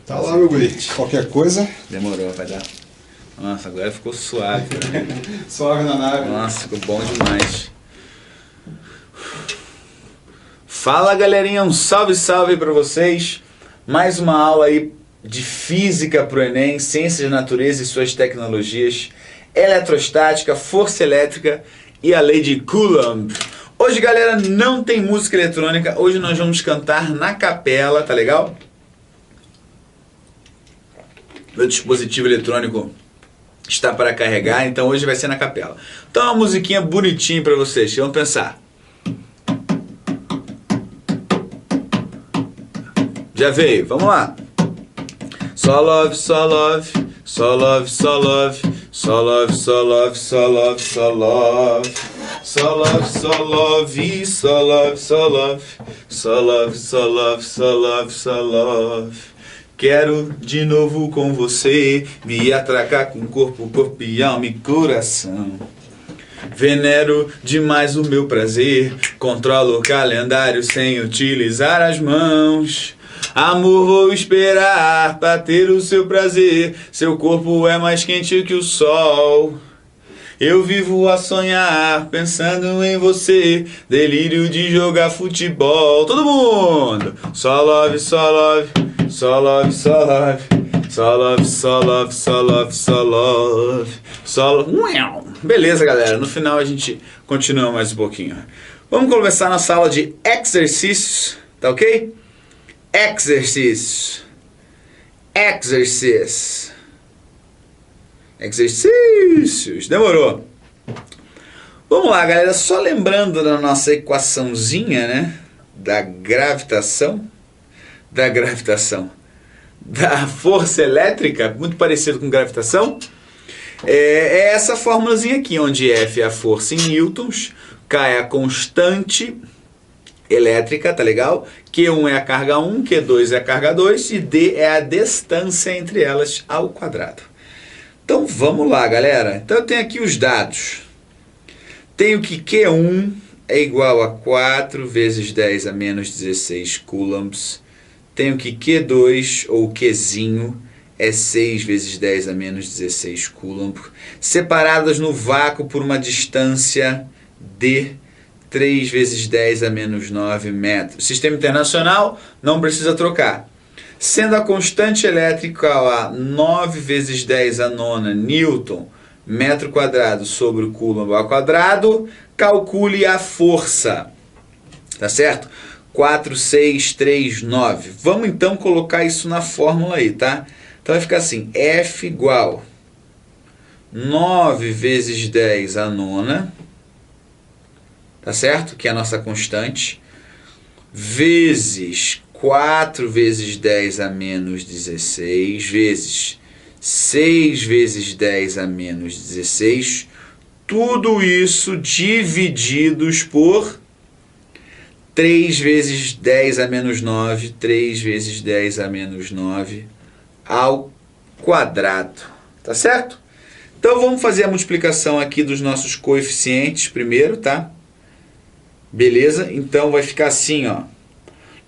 Tá lá, meu guri. Qualquer coisa. Demorou, vai dar. Nossa, agora ficou suave. Suave na nave. Nossa, ficou bom demais. Fala, galerinha, um salve, salve pra vocês. Mais uma aula aí de física pro Enem, ciências da natureza e suas tecnologias, eletrostática, força elétrica e a lei de Coulomb. Hoje, galera, não tem música eletrônica. Hoje nós vamos cantar na capela, tá legal? Meu dispositivo eletrônico está para carregar, então hoje vai ser na capela. Então uma musiquinha bonitinha para vocês, vamos pensar. Já veio, vamos lá. Só love, só love, só love, só love, só love, só love, só love, só love. Só love, só love, só love, só love, só love, só love, só love, só love. Quero de novo com você me atracar com corpo, e alma e coração. Venero demais o meu prazer, controlo o calendário sem utilizar as mãos. Amor, vou esperar pra ter o seu prazer, seu corpo é mais quente que o sol. Eu vivo a sonhar, pensando em você, delírio de jogar futebol. Todo mundo! Só love, só love, só love, só love, só love, só love, só love, só love, só love. Beleza, galera, no final a gente continua mais um pouquinho. Vamos começar nossa aula de exercícios, tá ok? Exercícios. Exercícios. Exercícios. Demorou. Vamos lá, galera. Só lembrando da nossa equaçãozinha, né? Da gravitação. Da força elétrica, muito parecido com gravitação. É essa formulazinha aqui, onde F é a força em newtons, K é a constante elétrica, tá legal? Q1 é a carga 1, Q2 é a carga 2 e D é a distância entre elas ao quadrado. Então vamos lá, galera. Então eu tenho aqui os dados. Tenho que Q1 é igual a 4 vezes 10 a menos 16 coulombs. Tenho que Q2, ou Qzinho, é 6 vezes 10 a menos 16 coulombs. Separadas no vácuo por uma distância de 3 vezes 10 a menos 9 metros. Sistema internacional, não precisa trocar. Sendo a constante elétrica a 9 vezes 10 a nona newton, metro quadrado sobre o coulomb ao quadrado, calcule a força. Tá certo? 4, 6, 3, 9. Vamos então colocar isso na fórmula aí, tá? Então vai ficar assim, F igual 9 vezes 10 a nona, tá certo? Que é a nossa constante, vezes 4 vezes 10 a menos 16, vezes 6 vezes 10 a menos 16, tudo isso divididos por 3 vezes 10 a menos 9, 3 vezes 10 a menos 9 ao quadrado, tá certo? Então vamos fazer a multiplicação aqui dos nossos coeficientes primeiro, tá? Beleza? Então vai ficar assim, ó.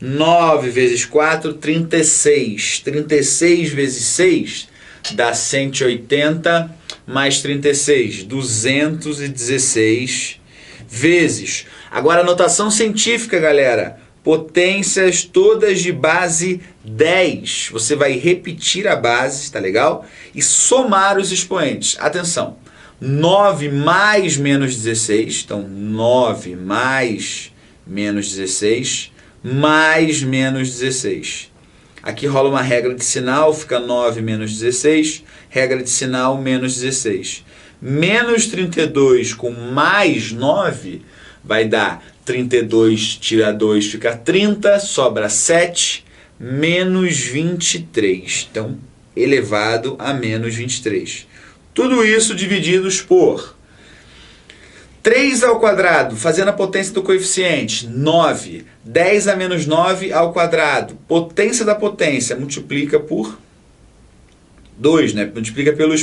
9 vezes 4, 36. 36 vezes 6 dá 180, mais 36, 216, vezes. Agora, notação científica, galera. Potências todas de base 10. Você vai repetir a base, tá legal? E somar os expoentes. Atenção. 9 mais menos 16. Então, 9 mais menos 16 mais menos 16. Aqui rola uma regra de sinal, fica 9 menos 16, regra de sinal menos 16. Menos 32 com mais 9 vai dar 32, tira 2, fica 30, sobra 7, menos 23. Então, elevado a menos 23. Tudo isso divididos por 3 ao quadrado, fazendo a potência do coeficiente, 9. 10 a menos 9 ao quadrado, potência da potência, multiplica por 2, né? Multiplica pelo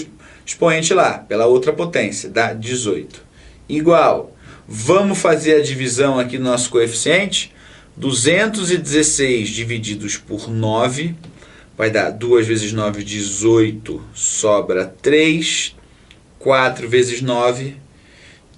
expoente lá, pela outra potência, dá 18. Igual, vamos fazer a divisão aqui do nosso coeficiente, 216 divididos por 9, vai dar 2 vezes 9, 18, sobra 3. 4 vezes 9,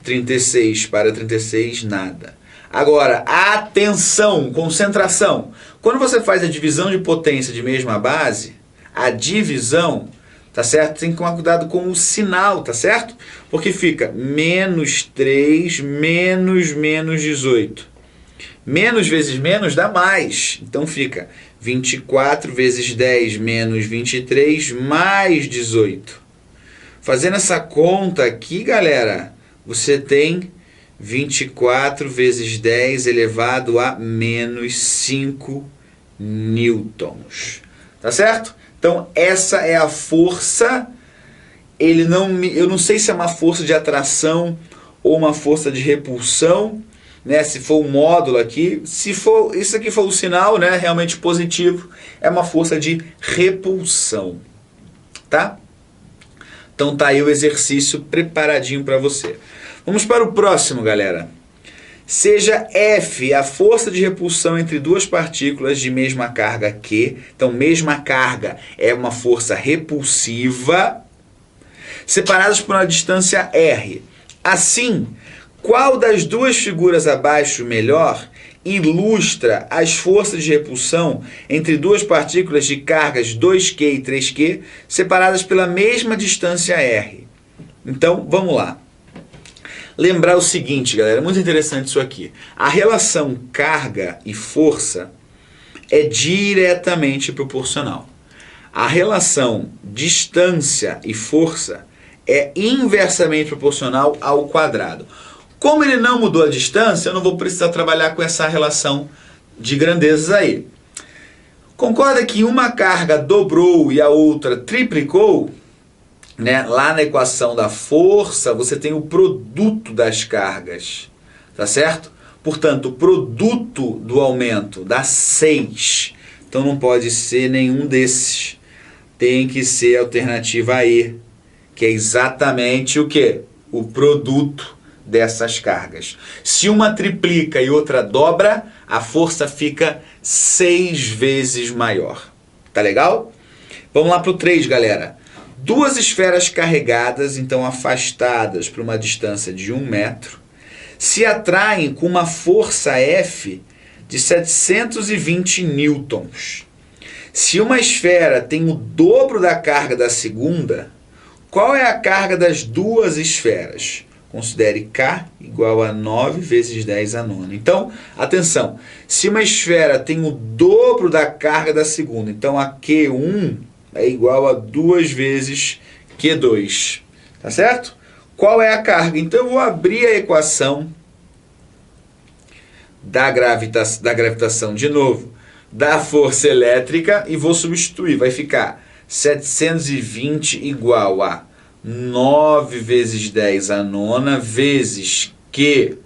36. Para 36, nada. Agora, atenção, concentração. Quando você faz a divisão de potência de mesma base, a divisão, tá certo? Tem que tomar cuidado com o sinal, tá certo? Porque fica menos 3, menos 18. Menos vezes menos dá mais. Então fica 24 vezes 10 menos 23 mais 18. Fazendo essa conta aqui, galera, você tem 24 vezes 10 elevado a menos 5 newtons. Tá certo? Então, essa é a força. Eu não sei se é uma força de atração ou uma força de repulsão, né? Se for o módulo aqui, se for isso aqui for o sinal, né, realmente positivo, é uma força de repulsão. Tá? Então tá aí o exercício preparadinho para você. Vamos para o próximo, galera. Seja F a força de repulsão entre duas partículas de mesma carga Q. Então, mesma carga é uma força repulsiva, separadas por uma distância R. Assim, qual das duas figuras abaixo melhor ilustra as forças de repulsão entre duas partículas de cargas 2Q e 3Q separadas pela mesma distância R? Então, vamos lá. Lembrar o seguinte, galera, muito interessante isso aqui. A relação carga e força é diretamente proporcional. A relação distância e força é inversamente proporcional ao quadrado. Como ele não mudou a distância, eu não vou precisar trabalhar com essa relação de grandezas aí. Concorda que uma carga dobrou e a outra triplicou? Né? Lá na equação da força, você tem o produto das cargas. Tá certo? Portanto, o produto do aumento dá 6. Então não pode ser nenhum desses. Tem que ser a alternativa E, que é exatamente o quê? O produto dessas cargas. Se uma triplica e outra dobra, a força fica 6 vezes maior. Tá legal? Vamos lá para o 3, galera. Duas esferas carregadas, então afastadas por uma distância de 1 metro, se atraem com uma força F de 720 newtons. Se uma esfera tem o dobro da carga da segunda, qual é a carga das duas esferas? Considere K igual a 9 vezes 10 a nona. Então, atenção, se uma esfera tem o dobro da carga da segunda, então a Q1 é igual a 2 vezes Q2. Tá certo? Qual é a carga? Então, eu vou abrir a equação da gravitação de novo, da força elétrica, e vou substituir. Vai ficar 720 igual a 9 vezes 10 a nona vezes Q1.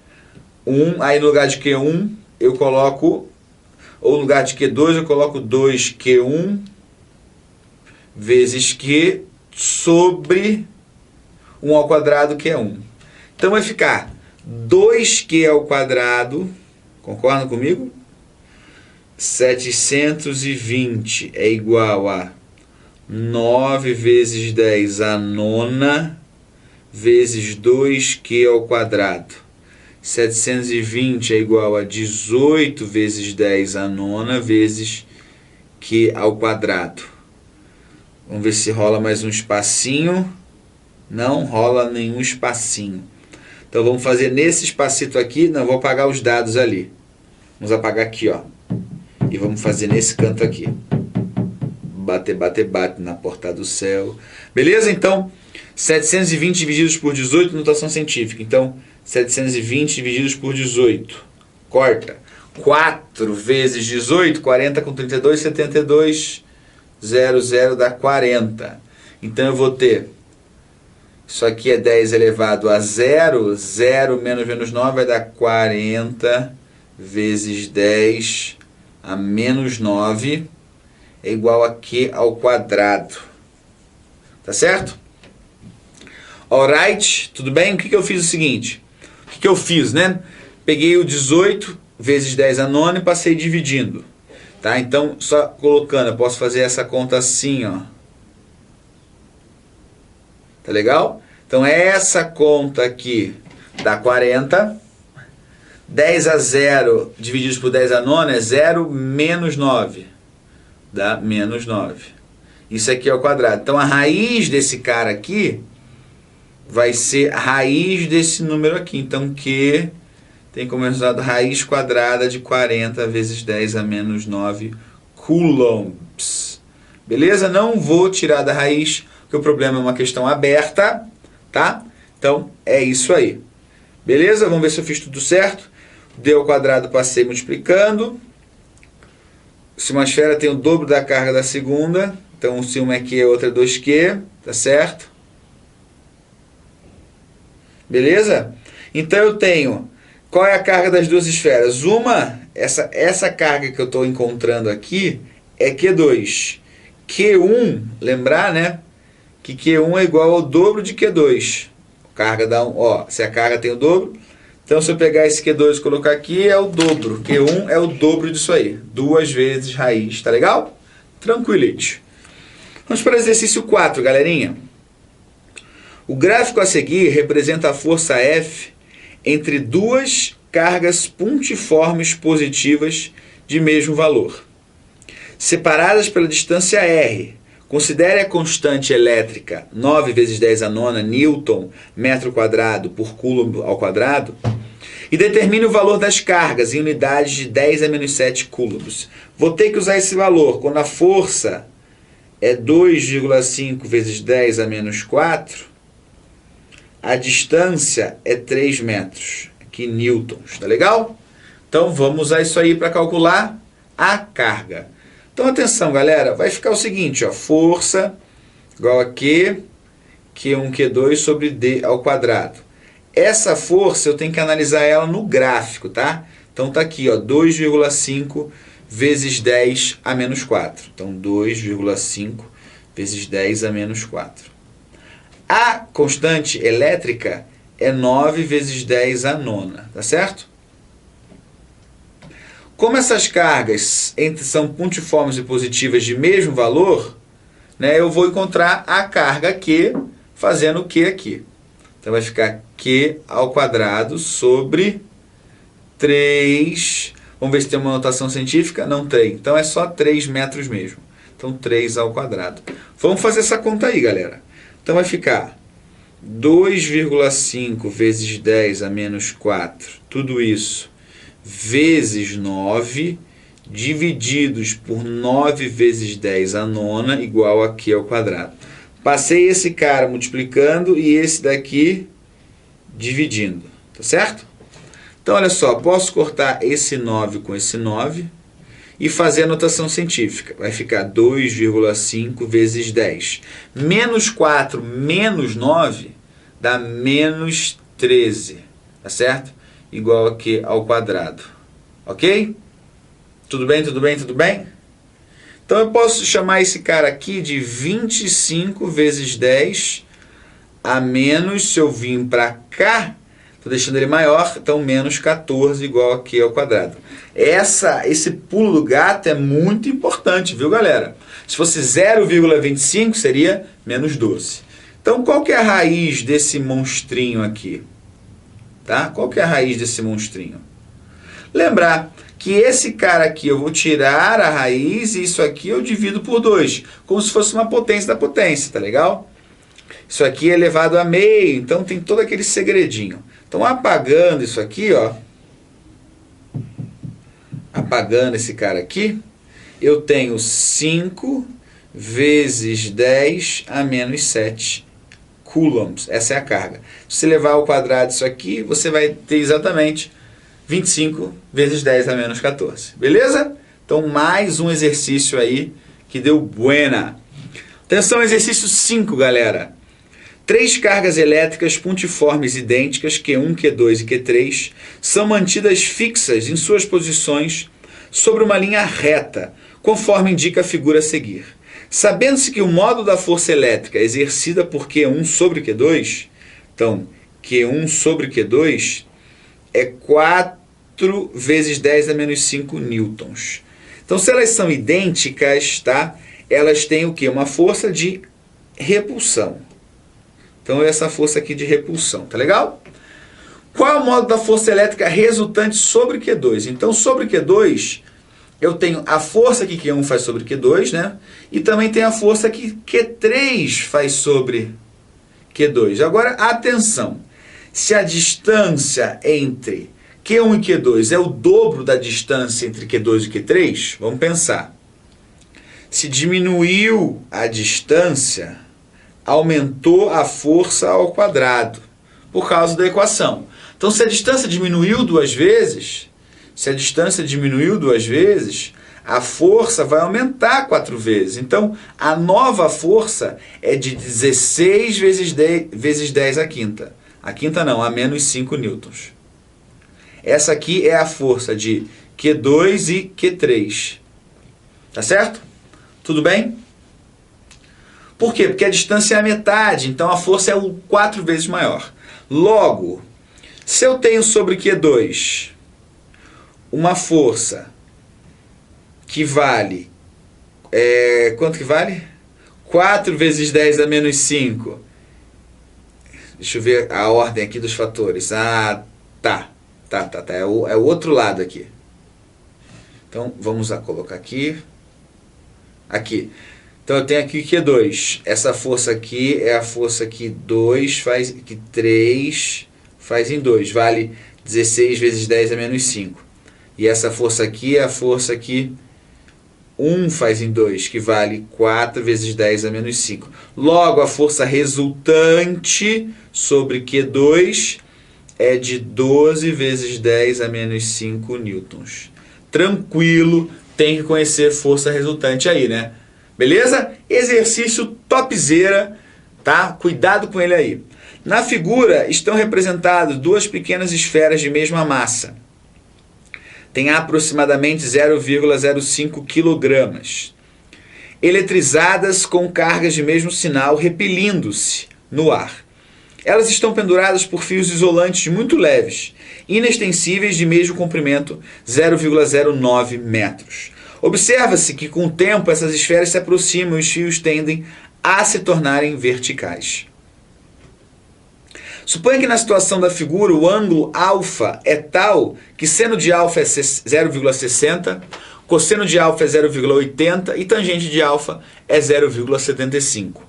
Aí no lugar de Q1 eu coloco, ou no lugar de Q2 eu coloco 2Q1 vezes Q sobre 1 ao quadrado, que é 1. Então vai ficar 2Q ao quadrado, concordam comigo? 720 é igual a 9 vezes 10 a nona vezes 2Q ao quadrado. 720 é igual a 18 vezes 10 a nona vezes Q ao quadrado. Vamos ver se rola mais um espacinho. Não rola nenhum espacinho. Então vamos fazer nesse espacito aqui. Não, vou apagar os dados ali. Vamos apagar aqui, ó. E vamos fazer nesse canto aqui. Bater, bater, bate na porta do céu. Beleza? Então, 720 divididos por 18, notação científica. Então, 720 divididos por 18. Corta. 4 vezes 18, 40 com 32, 72. 00 dá 40. Então, eu vou ter... Isso aqui é 10 elevado a 0. 0 menos 9 vai dar 40 vezes 10 a menos 9. É igual a Q ao quadrado. Tá certo? Alright? Tudo bem? O que eu fiz o seguinte? O que eu fiz, né? Peguei o 18 vezes 10 a nona e passei dividindo. Tá? Então, só colocando, eu posso fazer essa conta assim, ó. Tá legal? Então, essa conta aqui dá 40. 10 a 0 dividido por 10 a nona é 0 menos 9. Dá menos 9. Isso aqui é o quadrado. Então, a raiz desse cara aqui vai ser a raiz desse número aqui. Então, Q tem como resultado raiz quadrada de 40 vezes 10 a menos 9 coulombs. Beleza? Não vou tirar da raiz, porque o problema é uma questão aberta, tá? Então, é isso aí. Beleza? Vamos ver se eu fiz tudo certo. D ao quadrado passei multiplicando. Se uma esfera tem o dobro da carga da segunda, então se uma é Q, a outra é 2Q, tá certo? Beleza? Então eu tenho, qual é a carga das duas esferas? Uma, essa carga que eu estou encontrando aqui é Q2. Q1, lembrar, né? Que Q1 é igual ao dobro de Q2. Carga dá ó, se a carga tem o dobro, então se eu pegar esse Q2 e colocar aqui, é o dobro. Q1 é o dobro disso aí. 2 vezes raiz, tá legal? Tranquilite. Vamos para o exercício 4, galerinha. O gráfico a seguir representa a força F entre duas cargas pontiformes positivas de mesmo valor, separadas pela distância R. Considere a constante elétrica 9 vezes 10 a nona Newton metro quadrado por Coulomb ao quadrado e determine o valor das cargas em unidades de 10 a menos 7 coulombs. Vou ter que usar esse valor quando a força é 2,5 vezes 10 a menos 4, a distância é 3 metros, aqui newtons, tá legal? Então vamos usar isso aí para calcular a carga. Então atenção, galera, vai ficar o seguinte, ó, força igual a Q, Q1, Q2 sobre D ao quadrado. Essa força eu tenho que analisar ela no gráfico, tá? Então tá aqui, ó, 2,5 vezes 10 a menos 4. Então 2,5 vezes 10 a menos 4. A constante elétrica é 9 vezes 10 a nona, tá certo? Como essas cargas são pontiformes e positivas de mesmo valor, né, eu vou encontrar a carga Q fazendo o Q aqui. Então vai ficar Q ao quadrado sobre 3. Vamos ver se tem uma notação científica. Não tem. Então é só 3 metros mesmo. Então 3 ao quadrado. Vamos fazer essa conta aí, galera. Então vai ficar 2,5 vezes 10 a menos 4. Tudo isso vezes 9, divididos por 9 vezes 10 a nona, igual a Q ao quadrado. Passei esse cara multiplicando e esse daqui dividindo, tá certo? Então, olha só, posso cortar esse 9 com esse 9 e fazer a notação científica. Vai ficar 2,5 vezes 10. Menos 4 menos 9 dá menos 13, tá certo? Igual a Q ao quadrado. Ok? Tudo bem, tudo bem, tudo bem? Então eu posso chamar esse cara aqui de 25 vezes 10 a menos, se eu vim para cá, estou deixando ele maior, então menos 14 igual a Q ao quadrado. Esse pulo do gato é muito importante, viu, galera? Se fosse 0,25 seria menos 12. Então qual que é a raiz desse monstrinho aqui? Tá? Qual que é a raiz desse monstrinho? Lembrar que esse cara aqui eu vou tirar a raiz e isso aqui eu divido por 2, como se fosse uma potência da potência, tá legal? Isso aqui é elevado a meio, então tem todo aquele segredinho. Então apagando isso aqui, ó, apagando esse cara aqui, eu tenho 5 vezes 10 a menos 7 coulombs. Essa é a carga. Se você levar ao quadrado isso aqui, você vai ter exatamente 25 vezes 10 a menos 14. Beleza? Então, mais um exercício aí que deu buena. Atenção, exercício 5, galera. 3 cargas elétricas pontiformes idênticas, Q1, Q2 e Q3, são mantidas fixas em suas posições sobre uma linha reta, conforme indica a figura a seguir. Sabendo-se que o módulo da força elétrica exercida por Q1 sobre Q2, então Q1 sobre Q2 é 4 vezes 10 a menos 5 newtons. Então, se elas são idênticas, tá? Elas têm o quê? Uma força de repulsão. Então, essa força aqui de repulsão, tá legal? Qual é o modo da força elétrica resultante sobre Q2? Então, sobre Q2, eu tenho a força que Q1 faz sobre Q2, né? E também tem a força que Q3 faz sobre Q2. Agora, atenção. Se a distância entre Q1 e Q2 é o dobro da distância entre Q2 e Q3, vamos pensar. Se diminuiu a distância, aumentou a força ao quadrado, por causa da equação. Então, se a distância diminuiu duas vezes, a força vai aumentar 4 vezes. Então, a nova força é de 16 vezes 10 à quinta. A quinta não, a menos 5 newtons. Essa aqui é a força de Q2 e Q3. Tá certo? Tudo bem? Por quê? Porque a distância é a metade, então a força é 4 vezes maior. Logo, se eu tenho sobre Q2 uma força que vale... quanto que vale? 4 vezes 10 a menos 5. Deixa eu ver a ordem aqui dos fatores. Ah, tá. É o outro lado aqui. Então, vamos colocar aqui. Aqui. Então, eu tenho aqui Q2. Essa força aqui é a força que 3 faz em 2. Vale 16 vezes 10 a menos 5. E essa força aqui é a força que 1 faz em 2, que vale 4 vezes 10 a menos 5. Logo, a força resultante sobre Q2 é de 12 vezes 10 a menos 5 newtons. Tranquilo, tem que conhecer força resultante aí, né? Beleza? Exercício topzera, tá? Cuidado com ele aí. Na figura estão representadas duas pequenas esferas de mesma massa. Tem aproximadamente 0,05 kg, eletrizadas com cargas de mesmo sinal repelindo-se no ar. Elas estão penduradas por fios isolantes muito leves, inextensíveis de mesmo comprimento, 0,09 metros. Observa-se que com o tempo essas esferas se aproximam e os fios tendem a se tornarem verticais. Suponha que na situação da figura o ângulo alfa é tal que seno de alfa é 0,60, cosseno de alfa é 0,80 e tangente de alfa é 0,75.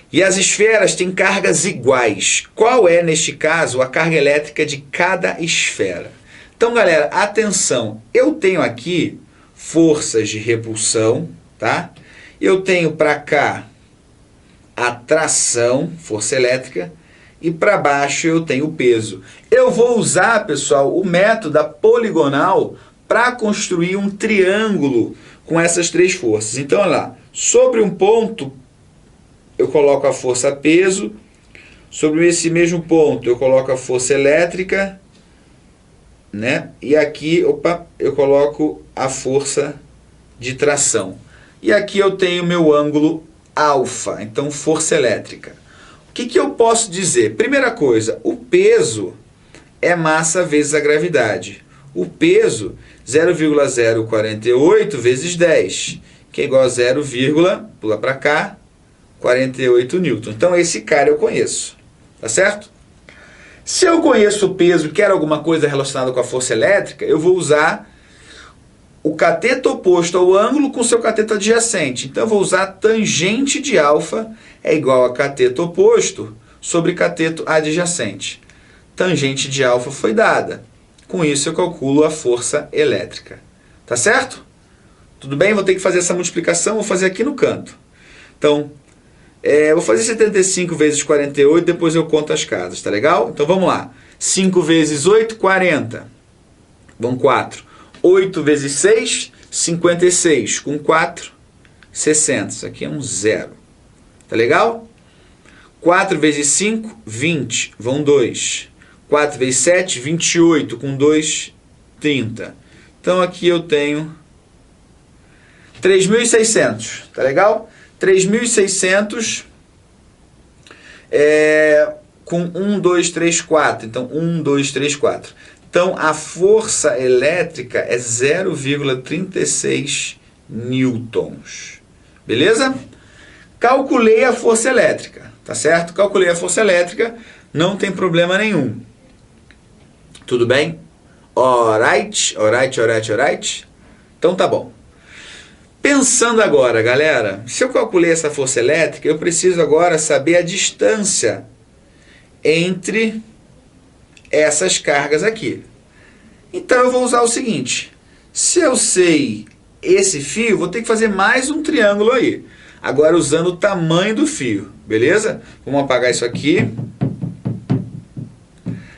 E as esferas têm cargas iguais. Qual é, neste caso, a carga elétrica de cada esfera? Então, galera, atenção. Eu tenho aqui forças de repulsão, tá? Eu tenho para cá atração, força elétrica, e para baixo eu tenho o peso. Eu vou usar, pessoal, o método da poligonal para construir um triângulo com essas três forças. Então, olha lá. Sobre um ponto, eu coloco a força peso. Sobre esse mesmo ponto, eu coloco a força elétrica, né? E aqui, eu coloco a força de tração. E aqui eu tenho meu ângulo alfa, então força elétrica. O que eu posso dizer? Primeira coisa, o peso é massa vezes a gravidade. O peso, 0,048 vezes 10, que é igual a 0, pula para cá, 48 newton. Então esse cara eu conheço, tá certo? Se eu conheço o peso e quero alguma coisa relacionada com a força elétrica, eu vou usar o cateto oposto ao ângulo com seu cateto adjacente. Então eu vou usar tangente de alfa é igual a cateto oposto sobre cateto adjacente. Tangente de alfa foi dada. Com isso eu calculo a força elétrica. Tá certo? Tudo bem? Vou ter que fazer essa multiplicação, vou fazer aqui no canto. Então, vou fazer 75 vezes 48, depois eu conto as casas, tá legal? Então vamos lá. 5 vezes 8, 40. Vão 4. 8 vezes 6, 56. Com 4, 60. Isso aqui é um zero. Tá legal? 4 vezes 5, 20. Vão 2. 4 vezes 7, 28. Com 2, 30. Então aqui eu tenho 3.600. Tá legal? 3.600 com 1, 2, 3, 4. Então 1, 2, 3, 4. Então, a força elétrica é 0,36 newtons. Beleza? Calculei a força elétrica, tá certo? Calculei a força elétrica, não tem problema nenhum. Tudo bem? Alright? Então tá bom. Pensando agora, galera, se eu calculei essa força elétrica, eu preciso agora saber a distância entre essas cargas aqui. Então eu vou usar o seguinte, se eu sei esse fio, vou ter que fazer mais um triângulo aí. Agora usando o tamanho do fio, beleza? Vamos apagar isso aqui.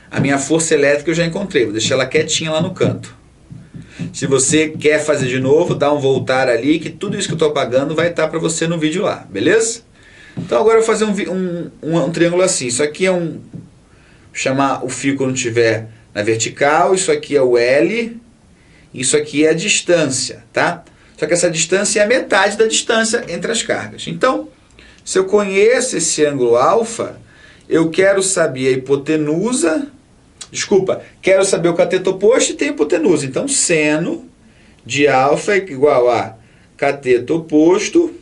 A minha força elétrica eu já encontrei, vou deixar ela quietinha lá no canto. Se você quer fazer de novo, dá um voltar ali, que tudo isso que eu estou apagando vai estar para você no vídeo lá, beleza? Então agora eu vou fazer um triângulo assim. Isso aqui é chamar o fio quando estiver na vertical, isso aqui é o L, isso aqui é a distância, tá? Só que essa distância é a metade da distância entre as cargas. Então, se eu conheço esse ângulo alfa, eu quero saber a hipotenusa, quero saber o cateto oposto e tem hipotenusa. Então, seno de alfa é igual a cateto oposto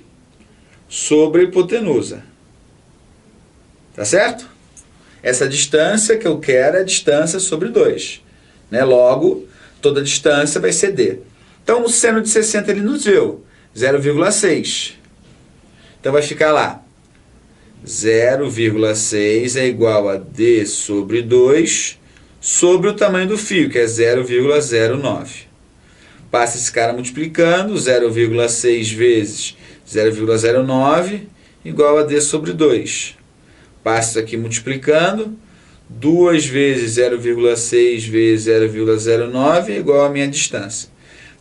sobre a hipotenusa. Tá certo? Essa distância que eu quero é a distância sobre 2. Né? Logo, toda distância vai ser D. Então, o seno de 60 ele nos deu 0,6. Então, vai ficar lá. 0,6 é igual a D sobre 2 sobre o tamanho do fio, que é 0,09. Passa esse cara multiplicando, 0,6 vezes 0,09 igual a D sobre 2. Passa isso aqui multiplicando, 2 vezes 0,6 vezes 0,09 é igual a minha distância.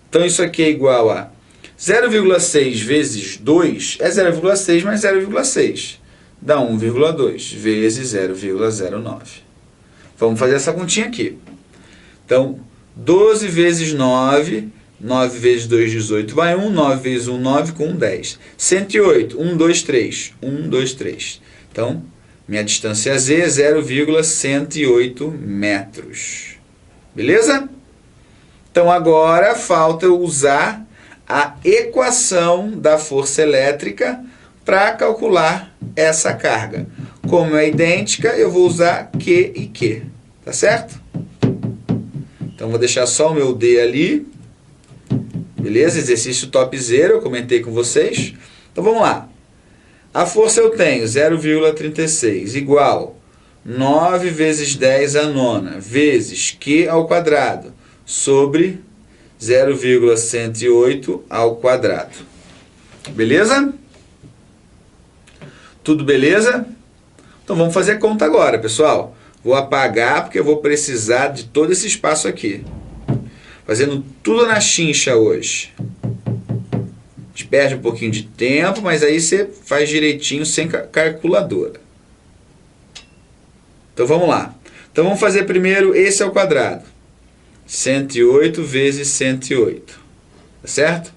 Então isso aqui é igual a 0,6 vezes 2 é 0,6 mais 0,6. Dá 1,2 vezes 0,09. Vamos fazer essa continha aqui. Então, 12 vezes 9, 9 vezes 2, 18, vai 1, 9 vezes 1, 9, com 1, 10. 108, 1, 2, 3, 1, 2, 3. Então, minha distância Z é 0,108 metros. Beleza? Então, agora falta eu usar a equação da força elétrica para calcular essa carga. Como é idêntica, eu vou usar Q e Q. Tá certo? Então, vou deixar só o meu D ali. Beleza? Exercício top zero, eu comentei com vocês. Então, vamos lá. A força eu tenho 0,36 igual 9 vezes 10 à nona vezes Q ao quadrado sobre 0,108 ao quadrado. Beleza? Tudo beleza? Então vamos fazer a conta agora, pessoal. Vou apagar porque eu vou precisar de todo esse espaço aqui. Fazendo tudo na chincha hoje. A gente perde um pouquinho de tempo, mas aí você faz direitinho sem calculadora. Então vamos lá. Então vamos fazer primeiro esse ao quadrado. 108 vezes 108. Tá certo?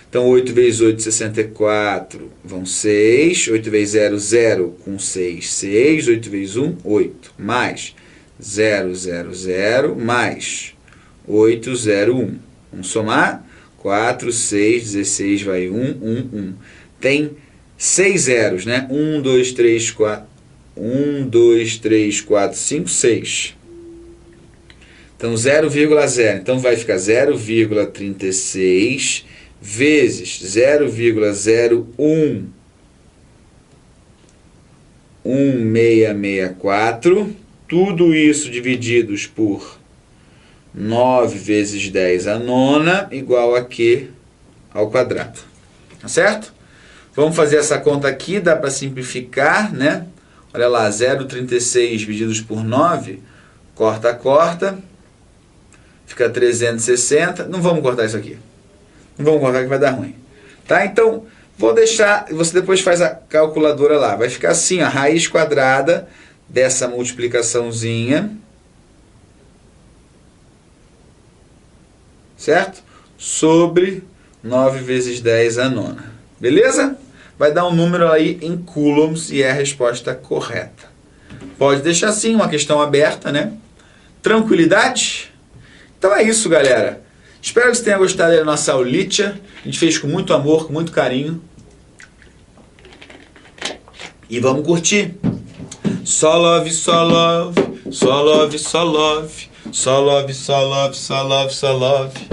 Então 8 vezes 8, 64, vão 6. 8 vezes 0, 0, com 6, 6. 8 vezes 1, 8. Mais 0, 0, 0, mais 8, 0, 1. Vamos somar. 4, 6, 16, vai 1, 1, 1. Tem 6 zeros, né? 1, 2, 3, 4. 1, 2, 3, 4, 5, 6. Então 0,0. Então vai ficar 0,36 vezes 0,01 1664, tudo isso divididos por 9 vezes 10 à nona, igual a Q ao quadrado. Tá certo? Vamos fazer essa conta aqui, dá para simplificar, né? Olha lá, 0,36 divididos por 9, corta, corta, fica 360, não vamos cortar isso aqui. Não vamos cortar que vai dar ruim. Tá? Então, vou deixar, você depois faz a calculadora lá. Vai ficar assim, a raiz quadrada dessa multiplicaçãozinha. Certo? Sobre 9 vezes 10 à nona. Beleza? Vai dar um número aí em coulombs e é a resposta correta. Pode deixar assim, uma questão aberta, né? Tranquilidade? Então é isso, galera. Espero que você tenha gostado da nossa aulitia. A gente fez com muito amor, com muito carinho. E vamos curtir. Só love, só love, só love, só love, só love, só love, só love, só love.